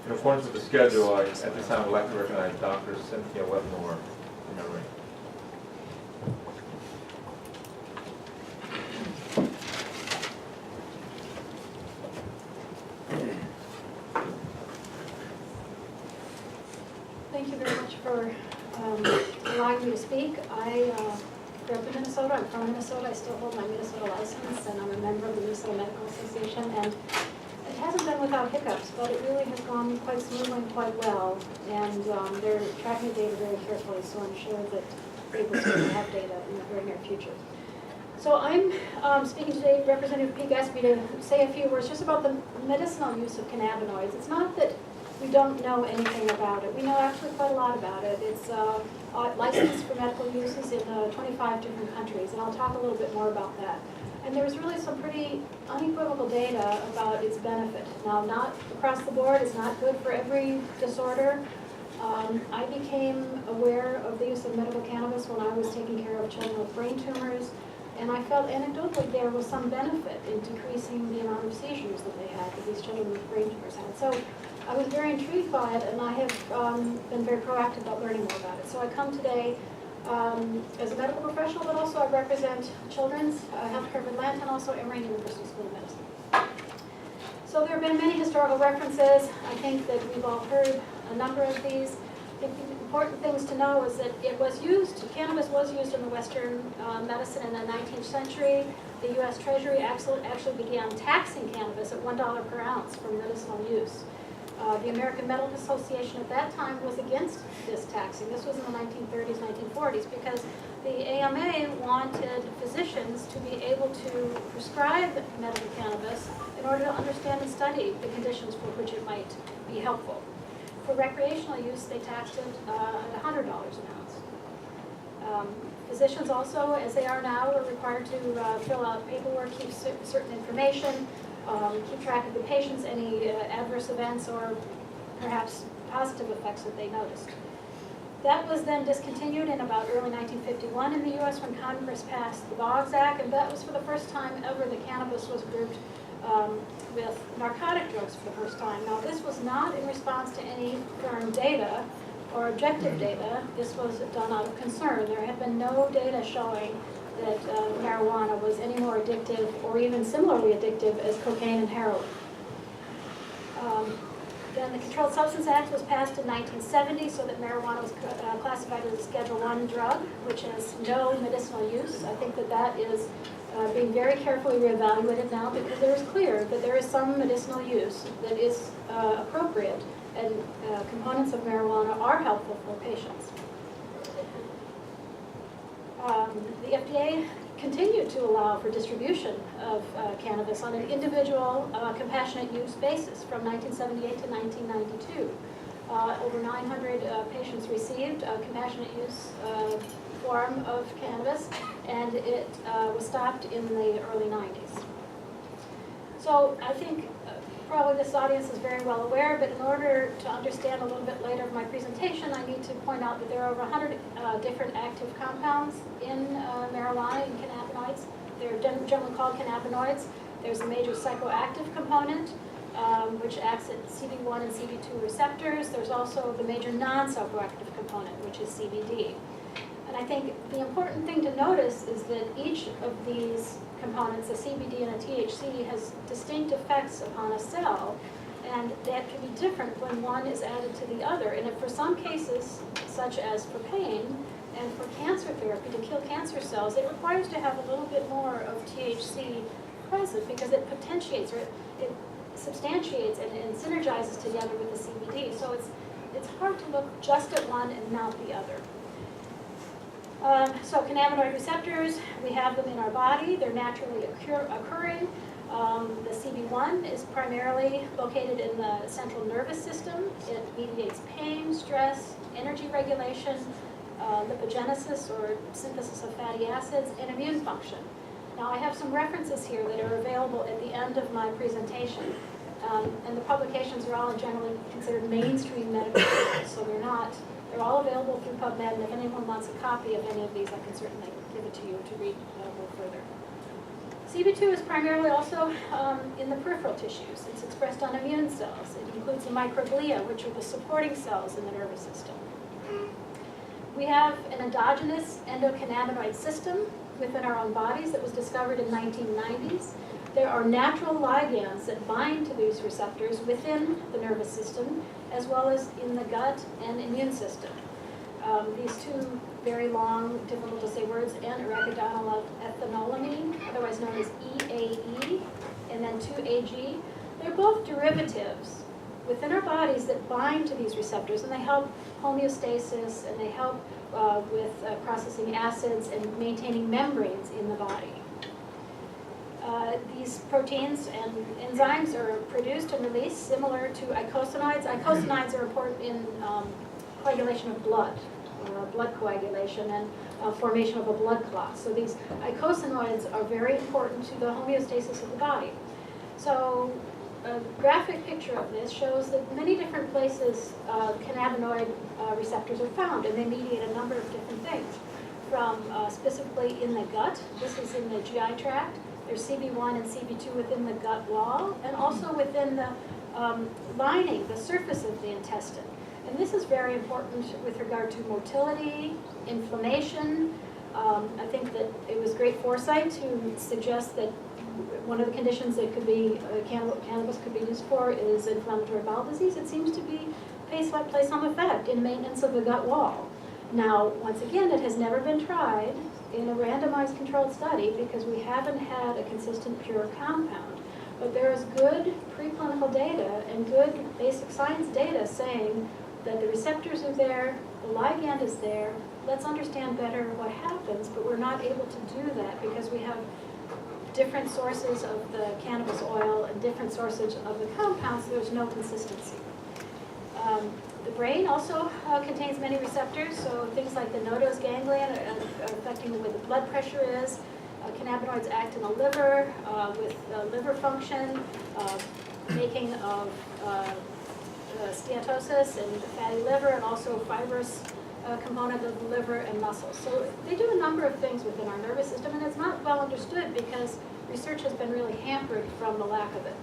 In accordance with the schedule, at this time I'd like to recognize Dr. Cynthia Wetmore. Remember. Thank you very much for allowing me to speak. I grew up in Minnesota. I'm from Minnesota. I still hold my Minnesota license, and I'm a member of the Minnesota Medical Association. And it hasn't been without hiccups, but it really has gone quite smoothly and quite well. And they're tracking the data very carefully, so I'm sure that they will certainly have data in the very near future. So I'm speaking today, Representative Peake asked me to say a few words just about the medicinal use of cannabinoids. It's not that we don't know anything about it. We know actually quite a lot about it. It's licensed for medical uses in 25 different countries, and I'll talk a little bit more about that. And there's really some pretty unequivocal data about its benefit. Now, not across the board, it's not good for every disorder. I became aware of the use of medical cannabis when I was taking care of children with brain tumors, and I felt anecdotally there was some benefit in decreasing the amount of seizures that they had, that these children with brain tumors had. So I was very intrigued by it, and I have been very proactive about learning more about it. So I come today as a medical professional, but also I represent Children's Healthcare of Atlanta and also Emory University School of Medicine. So there have been many historical references. I think that we've all heard a number of these. I think the important things to know is that it was used, cannabis was used in the Western medicine in the 19th century. The U.S. Treasury actually began taxing cannabis at $1 per ounce for medicinal use. The American Medical Association at that time was against this taxing. This was in the 1930s, 1940s, because the AMA wanted physicians to be able to prescribe medical cannabis in order to understand and study the conditions for which it might be helpful. For recreational use, they taxed it at $100 an ounce. Physicians also, as they are now, are required to fill out paperwork, keep certain information, keep track of the patients, any adverse events or perhaps positive effects that they noticed. That was then discontinued in about early 1951 in the U.S. when Congress passed the Boggs Act, and that was for the first time ever that cannabis was grouped with narcotic drugs for the first time. Now, this was not in response to any firm data or objective data. This was done out of concern. There had been no data showing that marijuana was any more addictive or even similarly addictive as cocaine and heroin. Then the Controlled Substance Act was passed in 1970 so that marijuana was classified as a Schedule I drug, which has no medicinal use. I think that that is being very carefully reevaluated now because it is clear that there is some medicinal use that is appropriate and components of marijuana are helpful for patients. The FDA continued to allow for distribution of cannabis on an individual compassionate use basis from 1978 to 1992. Over 900 patients received a compassionate use form of cannabis, and it was stopped in the early 90s. So I think probably this audience is very well aware, but in order to understand a little bit later of my presentation, I need to point out that there are over 100 different active compounds in marijuana, in cannabinoids. They're generally called cannabinoids. There's a major psychoactive component, which acts at CB1 and CB2 receptors. There's also the major non-psychoactive component, which is CBD. And I think the important thing to notice is that each of these components, a CBD and a THC, has distinct effects upon a cell, and that can be different when one is added to the other. And if for some cases, such as for pain and for cancer therapy to kill cancer cells, it requires to have a little bit more of THC present because it potentiates or it substantiates and synergizes together with the CBD. So it's hard to look just at one and not the other. So cannabinoid receptors, we have them in our body. They're naturally occurring. The CB1 is primarily located in the central nervous system. It mediates pain, stress, energy regulation, lipogenesis or synthesis of fatty acids, and immune function. Now I have some references here that are available at the end of my presentation. And the publications are all generally considered mainstream medical journals, so they're all available through PubMed, and if anyone wants a copy of any of these, I can certainly give it to you to read a little further. CB2 is primarily also in the peripheral tissues. It's expressed on immune cells. It includes the microglia, which are the supporting cells in the nervous system. We have an endogenous endocannabinoid system within our own bodies that was discovered in 1990s. There are natural ligands that bind to these receptors within the nervous system, as well as in the gut and immune system. These two very long, difficult to say words, N-arachidonyl ethanolamine, otherwise known as EAE, and then 2AG, they're both derivatives within our bodies that bind to these receptors, and they help homeostasis, and they help with processing acids and maintaining membranes in the body. These proteins and enzymes are produced and released similar to eicosanoids. Eicosanoids are important in coagulation of blood coagulation and formation of a blood clot. So these eicosanoids are very important to the homeostasis of the body. So a graphic picture of this shows that many different places cannabinoid receptors are found, and they mediate a number of different things. From specifically in the gut, this is in the GI tract. There's CB1 and CB2 within the gut wall, and also within the lining, the surface of the intestine. And this is very important with regard to motility, inflammation. I think that it was great foresight to suggest that one of the conditions that could be cannabis could be used for is inflammatory bowel disease. It seems to be play some effect in maintenance of the gut wall. Now, once again, it has never been tried in a randomized controlled study because we haven't had a consistent pure compound. But there is good preclinical data and good basic science data saying that the receptors are there, the ligand is there. Let's understand better what happens, but we're not able to do that because we have different sources of the cannabis oil and different sources of the compounds, so there's no consistency. The brain also contains many receptors, so things like the nodose ganglion are affecting where the blood pressure is. Cannabinoids act in the liver with liver function, making of steatosis and fatty liver, and also fibrous component of the liver and muscles. So they do a number of things within our nervous system, and it's not well understood because research has been really hampered from the lack of it.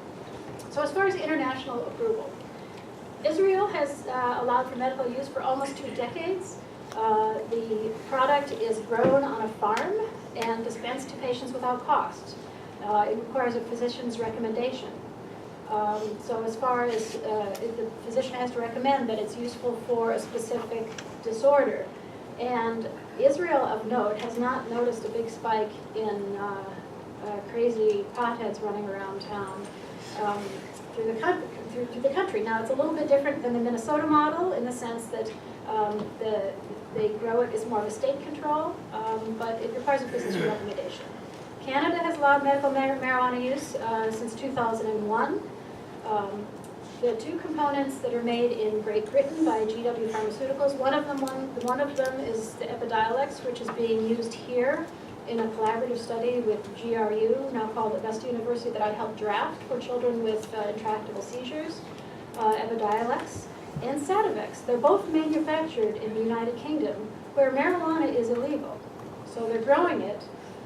So as far as international approval, Israel has allowed for medical use for almost 2 decades. The product is grown on a farm and dispensed to patients without cost. It requires a physician's recommendation. So as far as the physician has to recommend that it's useful for a specific disorder. And Israel, of note, has not noticed a big spike in crazy potheads running around town through the country. Now, it's a little bit different than the Minnesota model in the sense that they grow it as more of a state control, but it requires a physician recommendation. Canada has allowed medical marijuana use since 2001. The 2 components that are made in Great Britain by GW Pharmaceuticals, one of them is the Epidiolex, which is being used here in a collaborative study with GRU, now called Augusta University, that I helped draft for children with intractable seizures, Epidiolex, and Sativex. They're both manufactured in the United Kingdom, where marijuana is illegal. So they're growing it.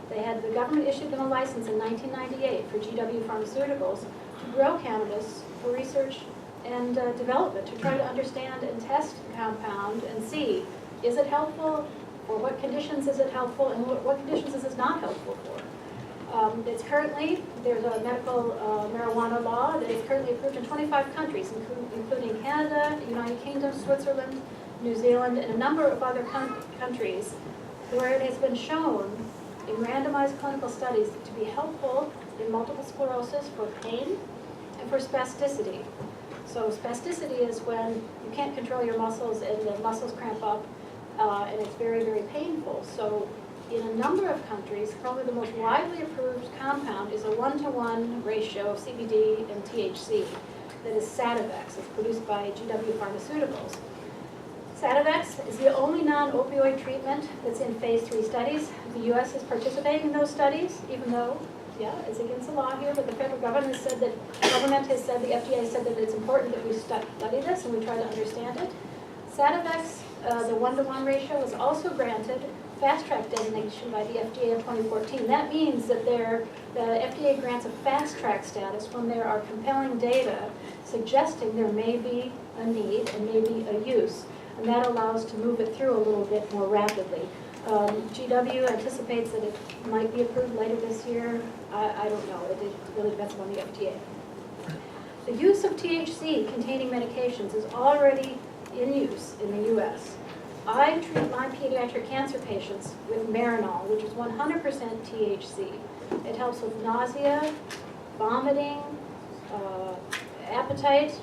The government issued them a license in 1998 for GW Pharmaceuticals to grow cannabis for research and development, to try to understand and test the compound and see, is it helpful, or what conditions is it helpful, and what conditions is it not helpful for. There's a medical marijuana law that is currently approved in 25 countries, including Canada, United Kingdom, Switzerland, New Zealand, and a number of other countries, where it has been shown in randomized clinical studies to be helpful in multiple sclerosis for pain and for spasticity. So spasticity is when you can't control your muscles and the muscles cramp up, and it's very, very painful. So in a number of countries, probably the most widely approved compound is a 1-to-1 ratio of CBD and THC that is Sativex. It's produced by GW Pharmaceuticals. Sativex is the only non-opioid treatment that's in phase 3 studies. The U.S. is participating in those studies, even though, it's against the law here, but the federal government has said the FDA said that it's important that we study this and we try to understand it. Sativex, the 1-to-1 ratio, is also granted fast track designation by the FDA in 2014. That means that the FDA grants a fast track status when there are compelling data suggesting there may be a need and maybe a use, and that allows to move it through a little bit more rapidly. GW anticipates that it might be approved later this year. I don't know. It really depends on the FDA. The use of THC containing medications is already in use in the U.S. I treat my pediatric cancer patients with Marinol, which is 100% THC. It helps with nausea, vomiting, appetite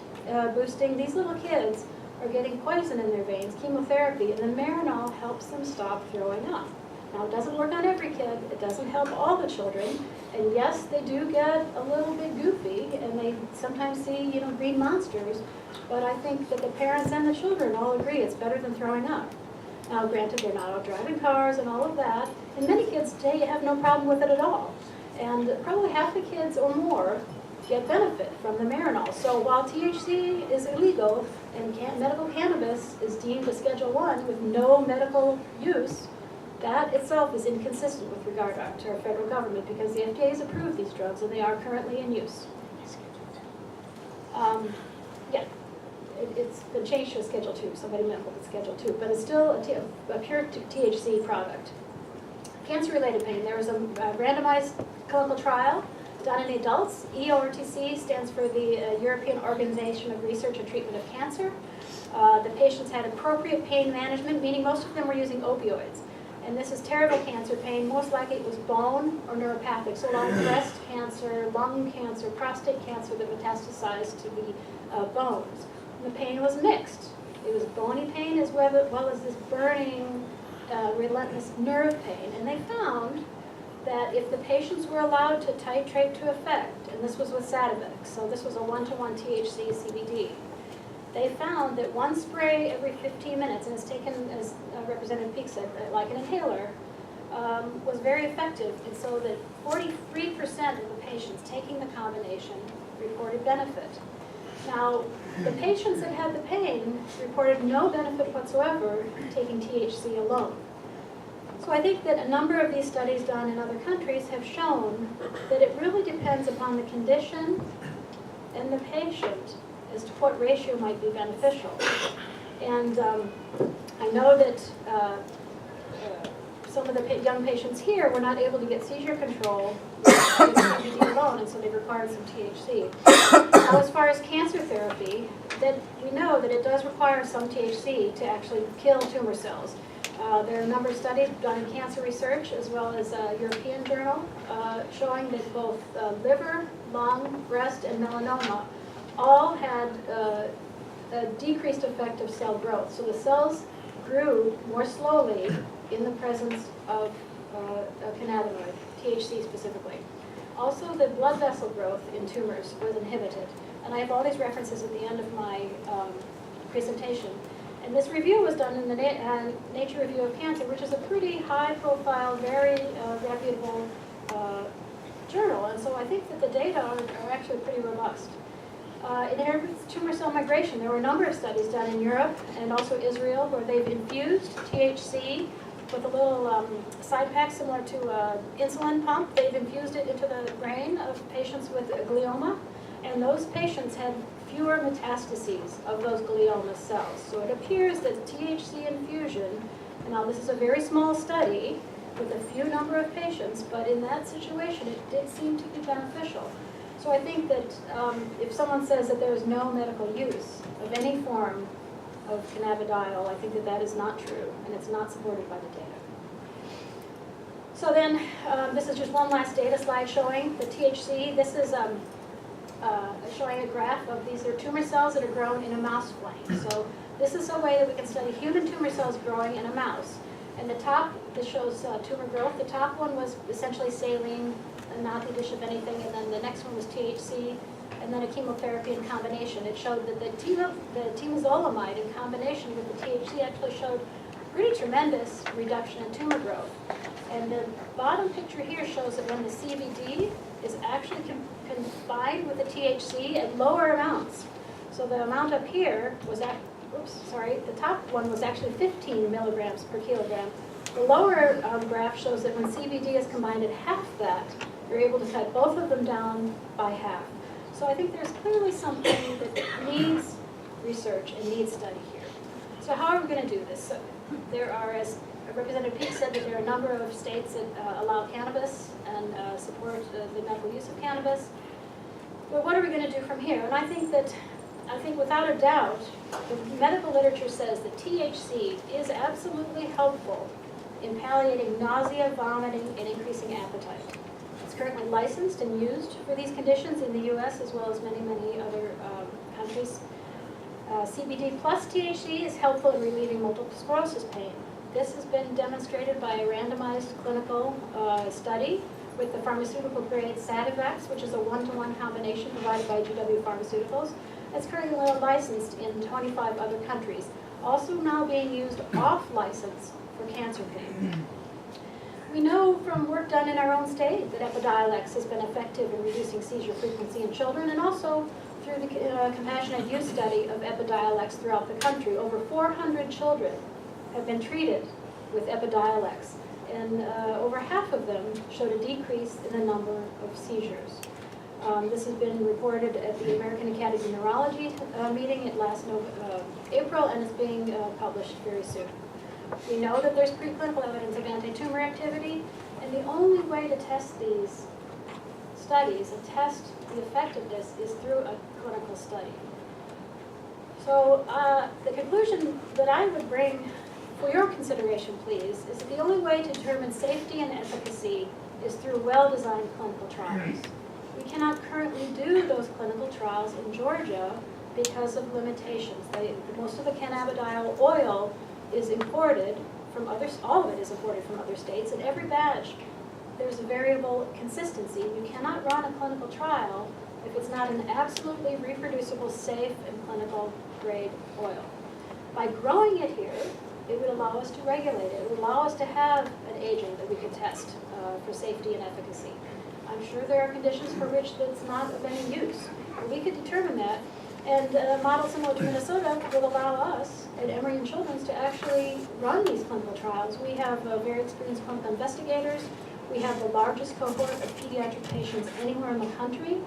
boosting. These little kids are getting poison in their veins, chemotherapy, and the Marinol helps them stop throwing up. Now, it doesn't work on every kid. It doesn't help all the children. And yes, they do get a little bit goofy, and they sometimes see, green monsters. But I think that the parents and the children all agree it's better than throwing up. Now, granted, they're not out driving cars and all of that. And many kids today have no problem with it at all. And probably half the kids or more get benefit from the Marinol. So while THC is illegal and medical cannabis is deemed a Schedule I with no medical use, that itself is inconsistent with regard to our federal government because the FDA has approved these drugs and they are currently in use. Yeah, it's been changed to a Schedule II. Somebody meant it's Schedule II, but it's still a pure THC product. Cancer-related pain. There was a randomized clinical trial done in adults. EORTC stands for the European Organization of Research and Treatment of Cancer. The patients had appropriate pain management, meaning most of them were using opioids. And this is terrible cancer pain. Most likely it was bone or neuropathic. So a lot of breast cancer, lung cancer, prostate cancer that metastasized to the bones. And the pain was mixed. It was bony pain as well as this burning, relentless nerve pain. And they found that if the patients were allowed to titrate to effect, and this was with Sativex, so this was a 1-to-1 THC CBD, they found that one spray every 15 minutes, and it's taken, as Representative Peake said, like an inhaler, was very effective, and so that 43% of the patients taking the combination reported benefit. Now, the patients that had the pain reported no benefit whatsoever taking THC alone. So I think that a number of these studies done in other countries have shown that it really depends upon the condition and the patient as to what ratio might be beneficial. And I know that some of the young patients here were not able to get seizure control with CBD alone, and so they required some THC. Now, as far as cancer therapy, that we know that it does require some THC to actually kill tumor cells. There are a number of studies done in cancer research, as well as a European journal, showing that both liver, lung, breast, and melanoma all had a decreased effect of cell growth. So the cells grew more slowly in the presence of cannabinoid, THC specifically. Also, the blood vessel growth in tumors was inhibited. And I have all these references at the end of my presentation. And this review was done in the Nature Review of Cancer, which is a pretty high-profile, very reputable journal. And so I think that the data are actually pretty robust. In tumor cell migration, there were a number of studies done in Europe and also Israel where they've infused THC with a little side pack similar to an insulin pump. They've infused it into the brain of patients with a glioma, and those patients had fewer metastases of those glioma cells. So it appears that THC infusion, and now this is a very small study with a few number of patients, but in that situation it did seem to be beneficial. So I think that if someone says that there is no medical use of any form of cannabidiol, I think that that is not true, and it's not supported by the data. So then, this is just one last data slide showing the THC. This is showing a graph of these are tumor cells that are grown in a mouse flame. So this is a way that we can study human tumor cells growing in a mouse. And the top, this shows tumor growth. The top one was essentially saline, not the dish of anything, and then the next one was THC, and then a chemotherapy in combination. It showed that the temozolomide in combination with the THC actually showed pretty tremendous reduction in tumor growth. And the bottom picture here shows that when the CBD is actually combined with the THC at lower amounts. So the amount up here was the top one was actually 15 milligrams per kilogram. The lower graph shows that when CBD is combined at half that, you're able to cut both of them down by half. So I think there's clearly something that needs research and needs study here. So how are we going to do this? So there are, as Representative Peake said, that there are a number of states that allow cannabis and support the medical use of cannabis. But what are we going to do from here? And I think without a doubt, the medical literature says that THC is absolutely helpful in palliating nausea, vomiting, and increasing appetite. It's currently licensed and used for these conditions in the US as well as many, many other countries. CBD plus THC is helpful in relieving multiple sclerosis pain. This has been demonstrated by a randomized clinical study with the pharmaceutical grade Sativex, which is a one-to-one combination provided by GW Pharmaceuticals. It's currently licensed in 25 other countries. Also now being used off-license for cancer pain. We know from work done in our own state that Epidiolex has been effective in reducing seizure frequency in children, and also through the compassionate use study of Epidiolex throughout the country. Over 400 children have been treated with Epidiolex, and over half of them showed a decrease in the number of seizures. This has been reported at the American Academy of Neurology meeting at last April, and is being published very soon. We know that there's preclinical evidence of anti-tumor activity, and the only way to test these studies and test the effectiveness is through a clinical study. So the conclusion that I would bring for your consideration, please, is that the only way to determine safety and efficacy is through well-designed clinical trials. We cannot currently do those clinical trials in Georgia because of limitations. Most of the cannabidiol oil is imported from others, all of it is imported from other states, and every batch there's a variable consistency. You cannot run a clinical trial if it's not an absolutely reproducible, safe, and clinical grade oil. By growing it here, it would allow us to regulate it. It would allow us to have an agent that we could test for safety and efficacy. I'm sure there are conditions for which that's not of any use. But we could determine that, and a model similar to Minnesota will allow us at Emory and Children's to actually run these clinical trials. We have very experienced clinical investigators. We have the largest cohort of pediatric patients anywhere in the country.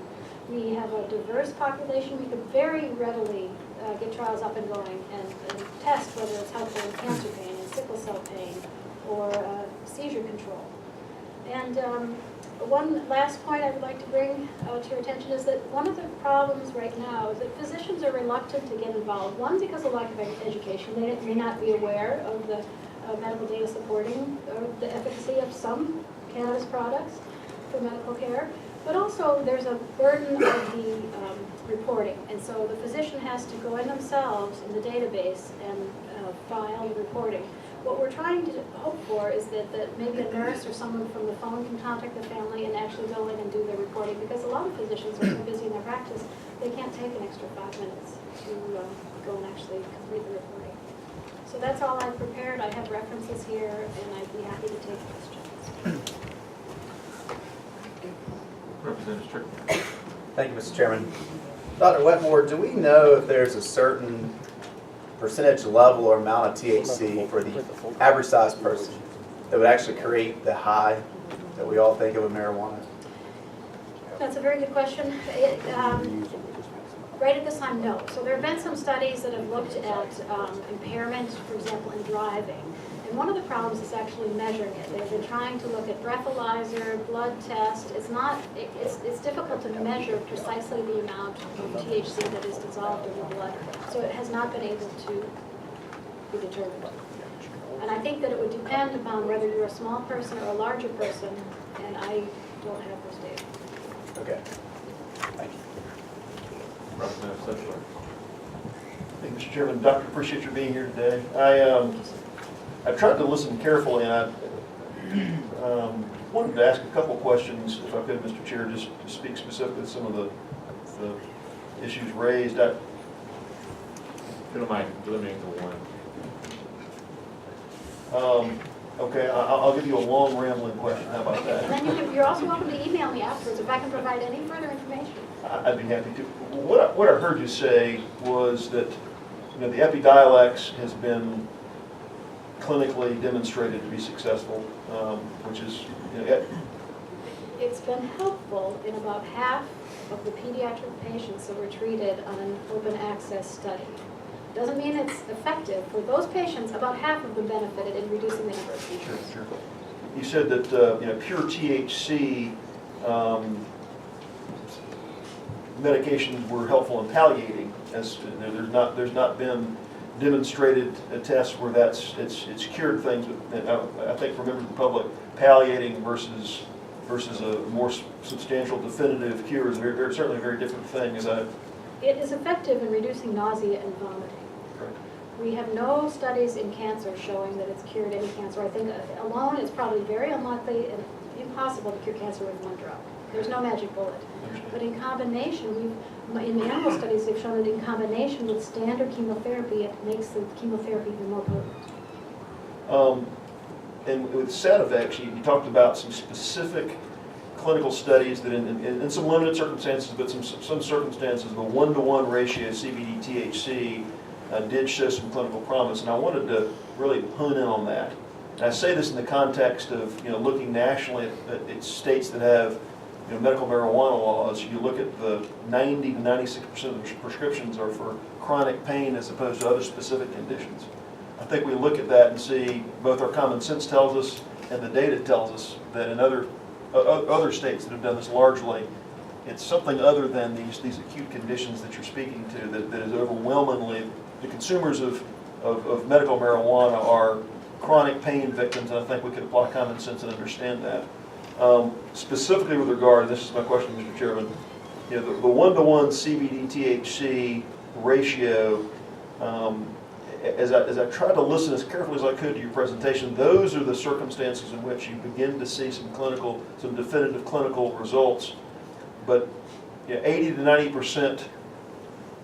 We have a diverse population. We could very readily get trials up and going and test whether it's helpful in cancer pain, and sickle cell pain, or seizure control. And one last point I would like to bring to your attention is that one of the problems right now is that physicians are reluctant to get involved. One, because of lack of education. They may not be aware of the medical data supporting the efficacy of some cannabis products for medical care. But also there's a burden of the reporting. And so the physician has to go in themselves in the database and file the reporting. What we're trying to hope for is that maybe a nurse or someone from the phone can contact the family and actually go in and do their reporting, because a lot of physicians are so busy in their practice, they can't take an extra 5 minutes to go and actually complete the reporting. So that's all I've prepared. I have references here, and I'd be happy to take questions. Representative Strickland. Thank you, Mr. Chairman. Dr. Wetmore, do we know if there's a certain percentage level or amount of THC for the average sized person that would actually create the high that we all think of with marijuana? That's a very good question. Right at this time, no. So there have been some studies that have looked at impairment, for example, in driving. And one of the problems is actually measuring it. They've been trying to look at breathalyzer, blood test. It's difficult to measure precisely the amount of THC that is dissolved in the blood. So it has not been able to be determined. And I think that it would depend upon whether you're a small person or a larger person, and I don't have those data. Okay. Thank you. Representative Sedgwick. Thank you, Mr. Chairman. Doctor, appreciate your being here today. I've tried to listen carefully, and I wanted to ask a couple questions, if I could, Mr. Chair, just to speak specifically to some of the issues raised. If you don't mind limiting to one. Okay, I'll give you a long rambling question. How about that? And then you're also welcome to email me afterwards if I can provide any further information. I'd be happy to. What I heard you say was that the Epidiolex has been clinically demonstrated to be successful, which is, you know, It's been helpful in about half of the pediatric patients that were treated on an open access study. Doesn't mean it's effective. For those patients, about half of them benefited in reducing the number of seizures. Sure. You said that you know, pure THC medications were helpful in palliating. As there's not been demonstrated tests where it's cured things. But I think for members of the public, palliating versus a more substantial definitive cure is certainly a very different thing. It is effective in reducing nausea and vomiting. Correct. We have no studies in cancer showing that it's cured any cancer. I think alone it's probably very unlikely and impossible to cure cancer with one drug. There's no magic bullet. But in combination, in the animal studies, they've shown that in combination with standard chemotherapy, it makes the chemotherapy even more potent. And with Sativex, you talked about some specific clinical studies that in some limited circumstances, but some circumstances, the 1-to-1 ratio CBD-THC did show some clinical promise, and I wanted to really hone in on that. And I say this in the context of, you know, looking nationally at states that have, you know, medical marijuana laws. You look at the 90 to 96% of the prescriptions are for chronic pain as opposed to other specific conditions. I think we look at that and see both our common sense tells us and the data tells us that in other states that have done this largely, it's something other than these acute conditions that you're speaking to that is overwhelmingly, the consumers of medical marijuana are chronic pain victims, and I think we could apply common sense and understand that. Specifically with regard, and this is my question, Mr. Chairman, you know, the 1-to-1 CBD-THC ratio, as I tried to listen as carefully as I could to your presentation, those are the circumstances in which you begin to see some definitive clinical results. But you know, 80 to 90%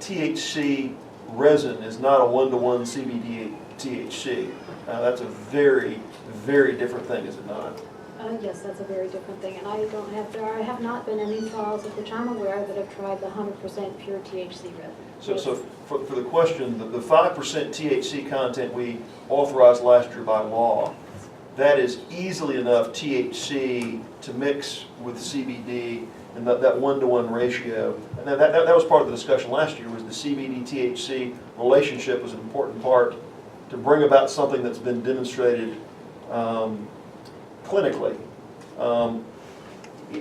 THC resin is not a 1-to-1 CBD-THC. That's a very, very different thing, is it not? Yes, that's a very different thing, and there have not been any trials of which I'm aware that have tried the 100% pure THC resin. So for the question, the 5% THC content we authorized last year by law, that is easily enough THC to mix with CBD and that 1-to-1 ratio. And that was part of the discussion last year, was the CBD-THC relationship was an important part to bring about something that's been demonstrated clinically.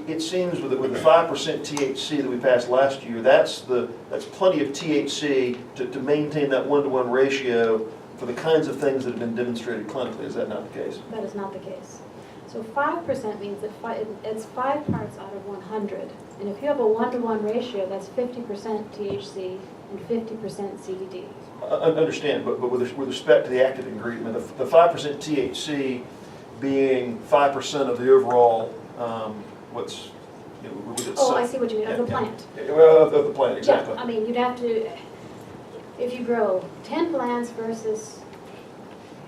It seems with the 5% THC that we passed last year, that's plenty of THC to maintain that 1-to-1 ratio for the kinds of things that have been demonstrated clinically. Is that not the case? That is not the case. So 5% means that it's 5 parts out of 100. And if you have a 1-to-1 ratio, that's 50% THC and 50% CBD. Understand, but with respect to the active ingredient, the 5% THC being 5% of the overall, I see what you mean, of the plant. Well, of the plant, exactly. Yeah, I mean, you'd have to, if you grow 10 plants versus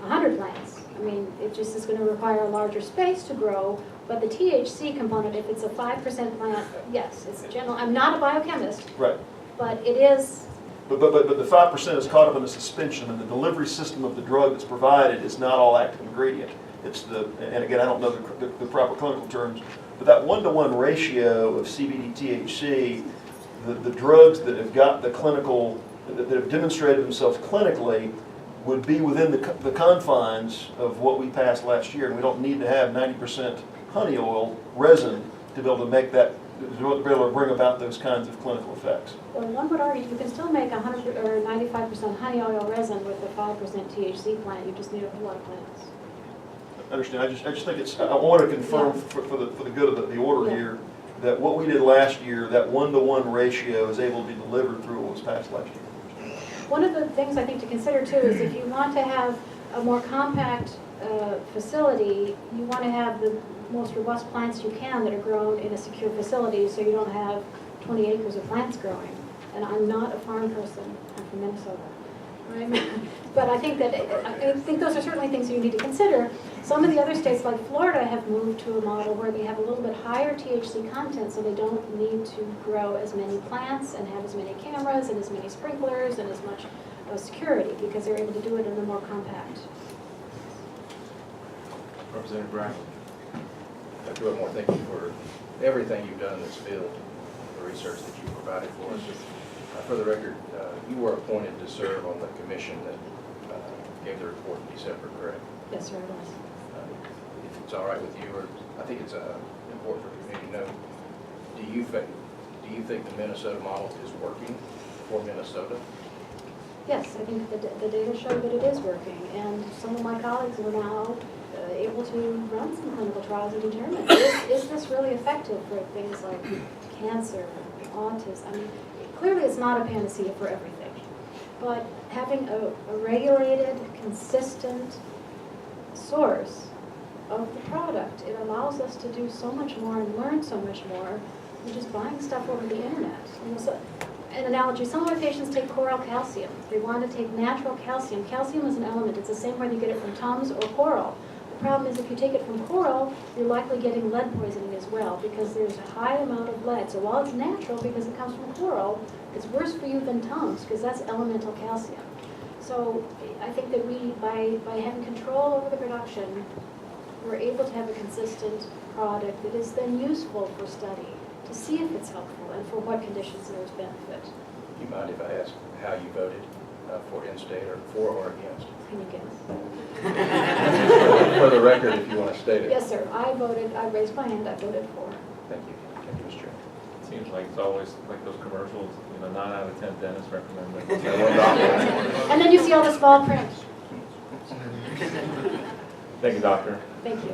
100 plants, I mean, it just is going to require a larger space to grow, but the THC component, if it's a 5% plant, yes, it's general. I'm not a biochemist. Right. But it is. But the 5% is caught up in the suspension, and the delivery system of the drug that's provided is not all active ingredient. It's and again, I don't know the proper clinical terms, but that 1-to-1 ratio of CBD-THC, the drugs that have got the clinical, that have demonstrated themselves clinically, would be within the confines of what we passed last year, and we don't need to have 90% honey oil resin to be able to make that, to be able to bring about those kinds of clinical effects. Well, one would argue you can still make 100 or 95% honey oil resin with a 5% THC plant. You just need a whole lot of plants. I understand. I just think it's. I want to confirm for the good of the order here that what we did last year, that 1-to-1 ratio, is able to be delivered through what was passed last year. One of the things I think to consider too is if you want to have a more compact facility, you want to have the most robust plants you can that are grown in a secure facility, so you don't have 20 acres of plants growing. And I'm not a farm person. I'm from Minnesota. But I think those are certainly things you need to consider. Some of the other states, like Florida, have moved to a model where they have a little bit higher THC content, so they don't need to grow as many plants and have as many cameras and as many sprinklers and as much security, because they're able to do it in a more compact Representative Brown. Dr. Wetmore, thank you for everything you've done in this field, the research that you provided for us. For the record, you were appointed to serve on the commission that gave the report in December, correct? Yes, sir, it was. If it's all right with you, or I think it's important for the community to know, do you think the Minnesota model is working for Minnesota? Yes, I think the data show that it is working, and some of my colleagues are now able to run some clinical trials and determine, is this really effective for things like cancer, autism? I mean, clearly it's not a panacea for everything, but having a regulated, consistent source of the product, it allows us to do so much more and learn so much more than just buying stuff over the internet. You know, so, an analogy, some of my patients take coral calcium. They want to take natural calcium. Calcium is an element. It's the same whether you get it from Tums or coral. The problem is if you take it from coral, you're likely getting lead poisoning as well because there's a high amount of lead. So while it's natural because it comes from coral, it's worse for you than Tums because that's elemental calcium. So I think that we, by having control over the production, we're able to have a consistent product that is then useful for study to see if it's helpful and for what conditions there is benefit. Do you mind if I ask how you voted for in-state or for or against? Can you guess? For the record, if you want to state it. Yes, sir. I raised my hand, I voted for. Thank you. Thank you, Mr. Chairman. Seems like it's always like those commercials, 9 out of 10 dentists recommend it. That one doctor. And then you see all the small print. Thank you, doctor. Thank you.